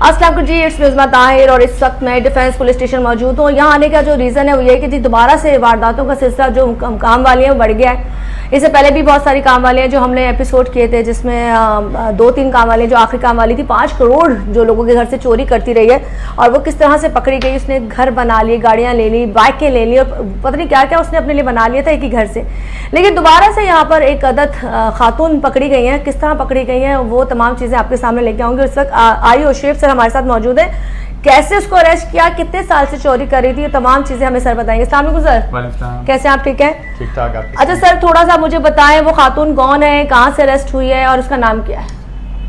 अस्सलाम जी, इट्स मिज़मा ताहिर और इस वक्त मैं डिफेंस पुलिस स्टेशन मौजूद हूँ। यहाँ आने का जो रीज़न है वो ये है कि जी दोबारा से वारदातों का सिलसिला जो काम वाली है वो बढ़ गया है। इससे पहले भी बहुत सारी काम वाली हैं जो हमने एपिसोड किए थे, जिसमें 2-3 काम वाली, जो आखिरी काम वाली थी 5 करोड़ जो लोगों के घर से चोरी करती रही है और वो किस तरह से पकड़ी गई। उसने घर बना लिए, गाड़ियाँ ले ली, बाइकें ले ली और पता नहीं क्या क्या उसने अपने लिए बना लिया था एक ही घर से। लेकिन दोबारा से यहाँ पर एक अदद खातून पकड़ी गई हैं। किस तरह पकड़ी गई हैं वो तमाम चीज़ें आपके सामने लेके आऊँगी। उस वक्त आई ओशेफ सर हमारे साथ मौजूद है। कैसे उसको अरेस्ट किया, कितने साल से चोरी कर रही थी, ये तमाम चीजें हमें सर बताएंगे। अस्सलाम वालेकुम सर, कैसे आप? ठीक है, ठीक ठाक। आप? अच्छा सर, थोड़ा सा मुझे बताएं वो खातून कौन है, कहाँ से अरेस्ट हुई है और उसका नाम क्या है?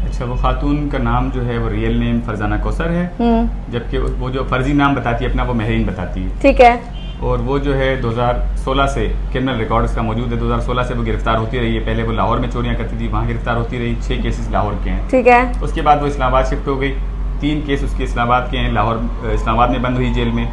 अच्छा, वो खातून का नाम जो है वो रियल नेम फरजाना कौसर है, जबकि वो जो फर्जी नाम बताती है अपना वो महरीन बताती है। ठीक है। और वो जो है 2016 से क्रिमिनल रिकॉर्ड उसका मौजूद है। 2016 से वो गिरफ्तार होती रही है। पहले वो लाहौर में चोरियां करती थी, वहाँ गिरफ्तार होती रही। 6 केसेस लाहौर के हैं। ठीक है। उसके बाद वो इस्लामाबाद शिफ्ट हो गई। 3 केस उसके इस्लामाबाद के हैं। लाहौर इस्लामाबाद में बंद हुई जेल में।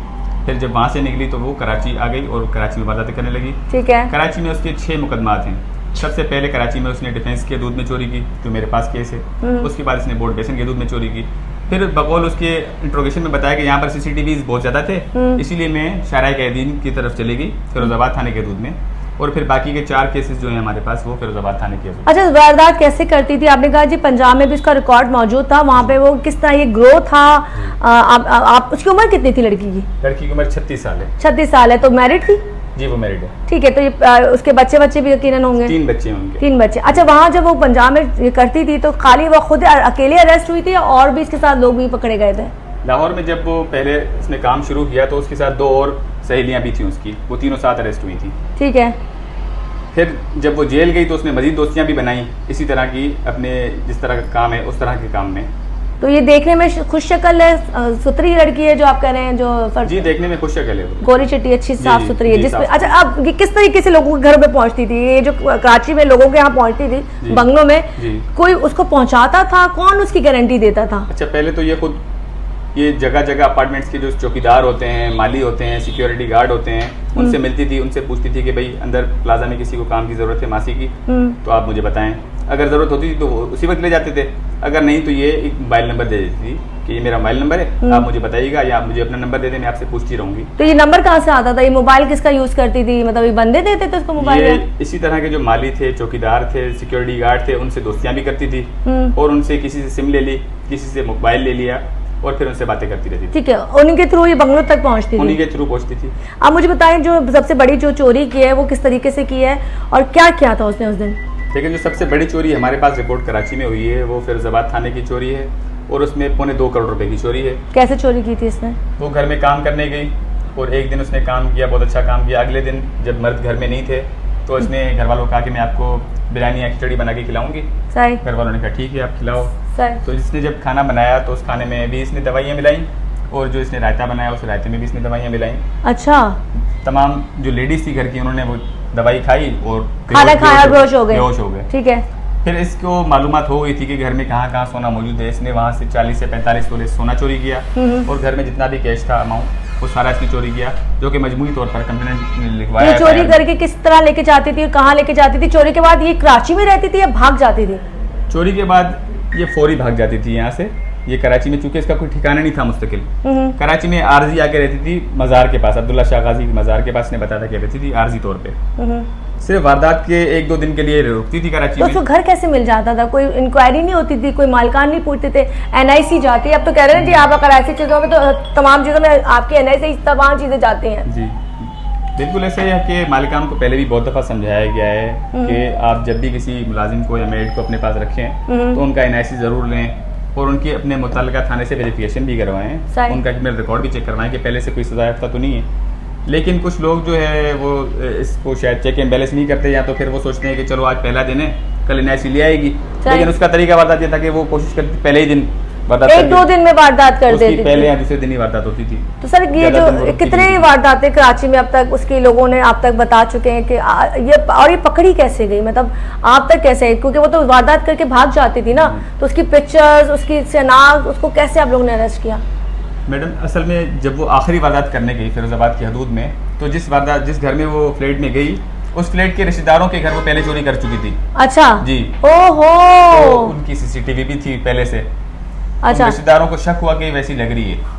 फिर जब वहाँ से निकली तो वो कराची आ गई और कराची में वारदातें करने लगी। ठीक है। कराची में उसके 6 मुकदमात हैं। सबसे पहले कराची में उसने डिफेंस के दूध में चोरी की, जो मेरे पास केस है। उसके बाद इसने बोर्ड बेसन के दूध में चोरी की। फिर बकौल उसके इंट्रोगेशन में बताया कि यहाँ पर CCTVs बहुत ज़्यादा थे, इसीलिए मैं शाराय कैदीन की तरफ चली गई फिरोजाबाद थाने के दूध में। और फिर बाकी के 4 केसेस जो हैं हमारे पास वो फिरोजाबाद थाने के। अच्छा, वारदात कैसे करती थी? आपने कहा जी पंजाब में भी उसका रिकॉर्ड मौजूद था, वहाँ पे वो किस तरह ये ग्रो था? आप उसकी उम्र कितनी थी लड़की की? लड़की की उम्र 36 साल है। 36 साल है। तो मैरिड थी? जी, वो मैरिड है। ठीक है। तो ये उसके बच्चे भी यकीनन होंगे? 3 बच्चे होंगे। 3 बच्चे। अच्छा, वहाँ जब वो पंजाब में ये करती थी तो खाली वो खुद अकेले अरेस्ट हुई थी और भी इसके साथ लोग भी पकड़े गए थे? लाहौर में जब वो पहले उसने काम शुरू किया तो उसके साथ 2 और सहेलियां भी थी उसकी, वो तीनों साथ अरेस्ट हुई थी। ठीक है। फिर जब वो जेल गई तो उसने मजीद दोस्तियां भी बनाई इसी तरह की, अपने जिस तरह का काम है उस तरह के काम में। तो ये देखने में खुश शक्ल है, सुथरी लड़की है जो आप कह रहे हैं? जो जी, देखने में खुश शक्ल है, गोरी चिट्टी, अच्छी साफ सुथरी है जिसमें। अच्छा, अब ये किस तरीके से लोगों के घर में पहुंचती थी? ये जो कराची में लोगों के यहाँ पहुंचती थी बंगलों में, कोई उसको पहुंचाता था? कौन उसकी गारंटी देता था? अच्छा, पहले तो ये खुद ये जगह जगह अपार्टमेंट्स के जो चौकीदार होते हैं, माली होते हैं, सिक्योरिटी गार्ड होते हैं, उनसे मिलती थी, उनसे पूछती थी कि भाई अंदर प्लाजा में किसी को काम की जरूरत है मासी की, तो आप मुझे बताएं। अगर जरूरत होती थी तो वो उसी वक्त ले जाते थे, अगर नहीं तो ये एक मोबाइल नंबर दे देती थी कि ये मेरा मोबाइल नंबर है, आप मुझे बताइएगा या आप मुझे अपना नंबर दे दें, मैं आपसे पूछती रहूंगी। तो ये नंबर कहाँ से आता था? ये मोबाइल किसका यूज करती थी? मतलब ये बंदे देते थे उसको मोबाइल? ये इसी तरह के जो माली थे, चौकीदार थे, सिक्योरिटी गार्ड थे, उनसे दोस्तियां भी करती थी और उनसे किसी से सिम ले ली, किसी से मोबाइल ले लिया और फिर उनसे बातें करती रहती थी। ठीक है। उन्हीं के थ्रू ये बंगलों तक पहुंचती थी? उन्हीं के थ्रू पहुंचती थी। आप मुझे बताएं जो सबसे बड़ी जो चोरी की है वो किस तरीके से की है और क्या क्या था उसने उस दिन? लेकिन जो सबसे बड़ी चोरी हमारे पास रिपोर्ट कराची में हुई है वो फिरोजाबाद थाने की चोरी है और उसमें 2.25 करोड़ रुपए की चोरी है। कैसे चोरी की थी इसने? वो घर में काम करने गई और एक दिन उसने काम किया, बहुत अच्छा काम किया। अगले दिन जब मर्द घर में नहीं थे तो इसने घर वालों को कहा कि मैं आपको बिरयानी या खिचड़ी बना के खिलाऊंगी। सही। घर वालों ने कहा ठीक है, आप खिलाओ। सही। तो इसने जब खाना बनाया तो उस खाने में भी इसने दवाइयाँ मिलाई और जो इसने रायता बनाया उस रायते में भी इसने दवाइयाँ मिलाई। अच्छा। तमाम जो लेडीज थी घर की उन्होंने वो दवाई खाई और खाना खाया बेहोश हो गए। ठीक है। फिर इसको मालूमात हो गई थी कि घर में कहाँ कहाँ सोना मौजूद है। इसने वहाँ से 40 से 45 तोले सोना चोरी किया और घर में जितना भी कैश था अमाउंट वो सारा इसने चोरी किया, जो कि मजमूई तौर पर कंप्लेंट ने लिखवाया। ये चोरी करके किस तरह लेके जाती थी और कहाँ लेके जाती थी? चोरी के बाद ये कराची में रहती थी या भाग जाती थी? चोरी के बाद ये फौरी भाग जाती थी यहाँ से। ये कराची में, चूंकि इसका कोई ठिकाना नहीं था मुस्तकिल, कराची में आरजी आके रहती थी मज़ार के पास, अब्दुल्ला शाह गाजी मज़ार के पास ने बताया था कि रहती थी आरजी तौर पे। सिर्फ वारदात के 1-2 दिन के लिए रुकती थी कराची में। उसको घर कैसे मिल जाता था? कोई इंक्वायरी नहीं होती थी? कोई मालकान नहीं पूछते थे? NIC जाती है? अब तो कह रहे हैं जी आप अगर ऐसी चीज़ों में तो तमाम चीज़ों में आपके NIC तमाम चीज़ें जाती हैं। जी बिल्कुल ऐसे ही है कि मालिकान को पहले भी बहुत दफ़ा समझाया गया है कि आप जब भी किसी मुलाजिम को या मेड को अपने पास रखें तो उनका NIC ज़रूर लें और उनके अपने मुतल्लिका थाने से वेरिफिकेशन भी करवाएं, उनका क्रिमिनल रिकॉर्ड भी चेक करवाएं कि पहले से कोई सजा याफ्ता तो नहीं है। लेकिन कुछ लोग जो है वो इसको शायद चेक एंड बैलेंस नहीं करते, या तो फिर वो सोचते हैं कि चलो आज पहला दिन है कल NIC ले आएगी, लेकिन उसका तरीका वारदात ये था कि वो कोशिश करती पहले ही दिन वारदात, 1-2 दिन में वारदात कर देती थी। पहले या दूसरे दिन ही वारदात होती थी। तो सर ये जो कितने वारदातें कराची में अब तक उसके लोगों ने आप तक बता चुके हैं कि ये पकड़ी कैसे गई, मतलब आप तक कैसे? क्योंकि वो तो वारदात करके भाग जाती थी ना, तो उसकी पिक्चर्स, उसकी शनाख्त, उसको कैसे आप लोगों ने अरेस्ट किया? मैडम असल में जब वो आखिरी वारदात करने गई फिरोजाबाद की हदूद में, तो जिस घर में वो फ्लैट में गई उस फ्लैट के रिश्तेदारों के घर वो पहले चोरी कर चुकी थी। अच्छा जी। ओहो। तो उनकी CCTV भी थी पहले से। अच्छा। रिश्तेदारों को शक हुआ कि वैसी लग रही है,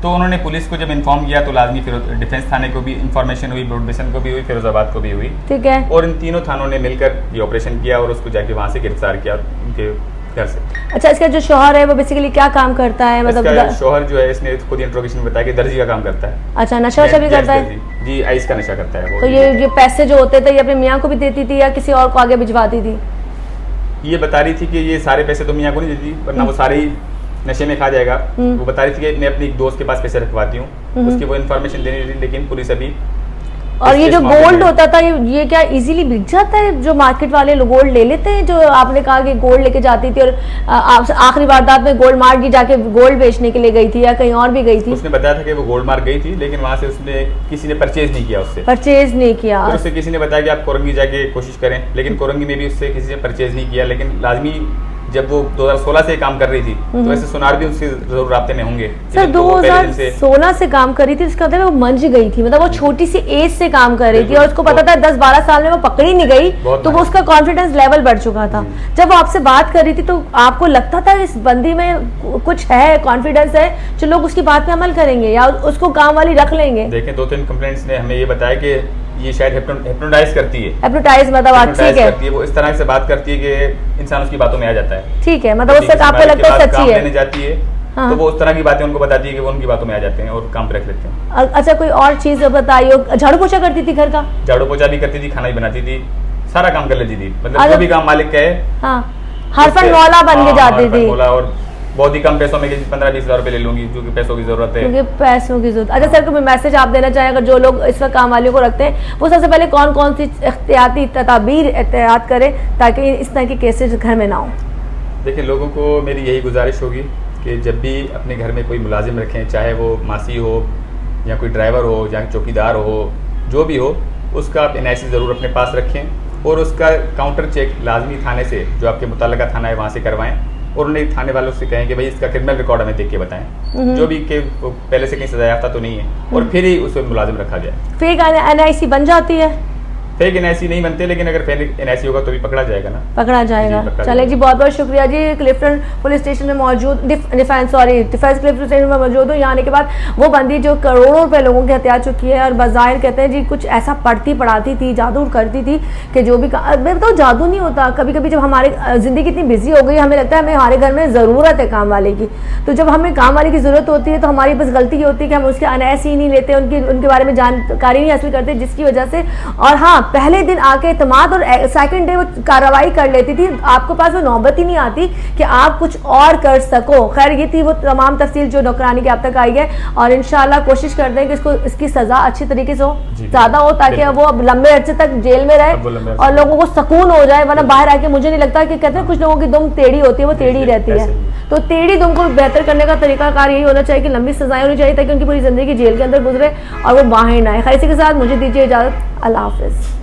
तो उन्होंने पुलिस को जब इन्फॉर्म किया तो लाजमी फिर डिफेंस थाने को भी इन्फॉर्मेशन हुई, प्रोडक्शन को भी हुई, फिरोजाबाद को भी हुई। ठीक है। और इन तीनों थानों ने मिलकर ये ऑपरेशन किया और उसको जाके वहाँ से गिरफ्तार किया उनके घर से। अच्छा, इसका जो शौहर है वो बेसिकली क्या काम करता है? मतलब इसका शौहर जो है, इसने खुद इंट्रोगेशन में बताया कि दर्जी का काम करता है। अच्छा, नशा वशा भी करता है? जी, आइस का नशा करता है वो। तो ये पैसे जो होते थे ये अपने मियाँ को भी देती थी या किसी और को आगे भिजवाती थी? ये बता रही थी कि ये सारे पैसे तो मियाँ को नहीं देती, वरना वो सारे ही नशे में खा जाएगा। वो बता रही थी कि मैं अपनी एक दोस्त के पास पैसे रखवाती हूँ, उसकी वो इन्फॉर्मेशन देनी थी, लेकिन पुलिस अभी। और ये जो गोल्ड होता था ये क्या इजीली बिक जाता है? जो मार्केट वाले लोग गोल्ड ले लेते हैं? जो आपने कहा कि गोल्ड लेके जाती थी और आखिरी वारदात में गोल्ड मार्ट की जाके गोल्ड बेचने के लिए गई थी या कहीं और भी गई थी? उसने बताया था कि वो गोल्ड मार्ट गई थी, लेकिन वहां से उसने किसी ने परचेज नहीं किया, उससे परचेज नहीं किया। तो उससे किसी ने बताया कि आप कोरंगी जाके कोशिश करें, लेकिन कोरंगी में भी उससे किसी ने परचेज नहीं किया। लेकिन लाजमी जब वो 2016 से काम कर रही थी तो ऐसे सुनार भी उससे जरूर राब्ते में होंगे। सर 2016 से काम कर रही थी, इसका मतलब वो मंझ गई थी, मतलब वो छोटी सी एज से काम कर रही थी और उसको पता था 10-12 साल में वो पकड़ी नहीं गई, तो वो उसका कॉन्फिडेंस लेवल बढ़ चुका था। जब वो आपसे बात कर रही थी तो आपको लगता था इस बंदी में कुछ है, कॉन्फिडेंस है, जो लोग उसकी बात पे अमल करेंगे या उसको काम वाली रख लेंगे? देखें, 2-3 कंप्लेंट्स ने हमें ये बताया कि ये शायद हिप्नोटाइज करती है। हिप्नोटाइज मतलब ठीक है, वो इस तरह से बात करती है कि इंसान उसकी बातों में आ जाता है। ठीक है, मतलब उससे आपको लगता है सच्ची है। लेने जाती है हाँ। तो वो उस तरह की बातें उनको बताती है कि वो उनकी बातों में आ जाते हैं और काम पे रख लेते हैं। अच्छा, कोई और चीज बताइए। झाड़ू पोछा करती थी घर का? झाड़ू पोछा भी करती थी, खाना भी बनाती थी, सारा काम कर लेती थी, मतलब जो भी काम मालिक का है। हरफन मौला बन के जाती थी। और बहुत ही कम पैसों में 15-20 हज़ार रुपए ले लूंगी, जो कि पैसों की जरूरत है, क्योंकि पैसों की जरूरत। अच्छा सर, कोई मैसेज आप देना चाहें अगर जो लोग इस वक्त काम वालों को रखते हैं, वो सबसे पहले कौन कौन सी एहतियाती तदाबीर एहतियात करें ताकि इस तरह के केसेस घर में ना हो? देखिए, लोगों को मेरी यही गुजारिश होगी कि जब भी अपने घर में कोई मुलाजिम रखें, चाहे वो मासी हो या कोई ड्राइवर हो या चौकीदार हो, जो भी हो, उसका आप NIC ज़रूर अपने पास रखें और उसका काउंटर चेक लाजमी थाने से, जो आपके मुतल्लिका थाना है, वहाँ से करवाएं और उन्हें थाने वालों से कहें कि भाई इसका क्रिमिनल रिकॉर्ड हमें देख के बताएं, जो भी कि पहले से कहीं सजा याफ्ता तो नहीं है, और फिर ही उस पर मुलाजिम रखा जाए। फेक NIC बन जाती है? फेक NIC नहीं बनते, लेकिन अगर फेक NIC होगा तो भी पकड़ा जाएगा ना। पकड़ा जाएगा। चलिए जी, बहुत बहुत शुक्रिया जी। क्लिफ्टन पुलिस स्टेशन में मौजूद डिफेंस क्लिफ्टन स्टेशन में मौजूद हूँ। यहाँ आने के बाद वो बंदी जो करोड़ों रुपए लोगों के हत्या चुकी है और बज़ाहिर कहते हैं जी कुछ ऐसा पढ़ती पढ़ाती थी, जादू करती थी कि जो भी तो जादू नहीं होता। कभी कभी जब हमारे जिंदगी इतनी बिजी हो गई, हमें लगता है हमें हमारे घर में ज़रूरत है काम वाले की, तो जब हमें काम वाले की ज़रूरत होती है तो हमारी बस गलती ये होती है कि हम उसके NIC ही नहीं लेते, उनके बारे में जानकारी नहीं हासिल करते, जिसकी वजह से। और हाँ, पहले दिन आके इत्मीनान और सेकंड डे वो कार्रवाई कर लेती थी, आपके पास वो नौबत ही नहीं आती कि आप कुछ और कर सको। खैर, ये थी वो तमाम तफसील जो नौकरानी की आप तक आई है और इंशाल्लाह कोशिश करते हैं कि इसकी सजा अच्छी तरीके से हो, ज्यादा हो, ताकि वो अब लंबे अर्से तक जेल में रहे और लोगों को सुकून हो जाए। वरना बाहर आके मुझे नहीं लगता कि कहते हैं कुछ लोगों की दुम टेढ़ी होती है, वो टेढ़ी रहती है, तो टेढ़ी दुम को बेहतर करने का तरीकाकार यही होना चाहिए कि लंबी सजाएं होनी चाहिए ताकि उनकी पूरी जिंदगी जेल के अंदर गुजरे और वो बाहर ना आए। खैर, इसी के साथ मुझे दीजिए इजाजत। अल्लाह हाफिज।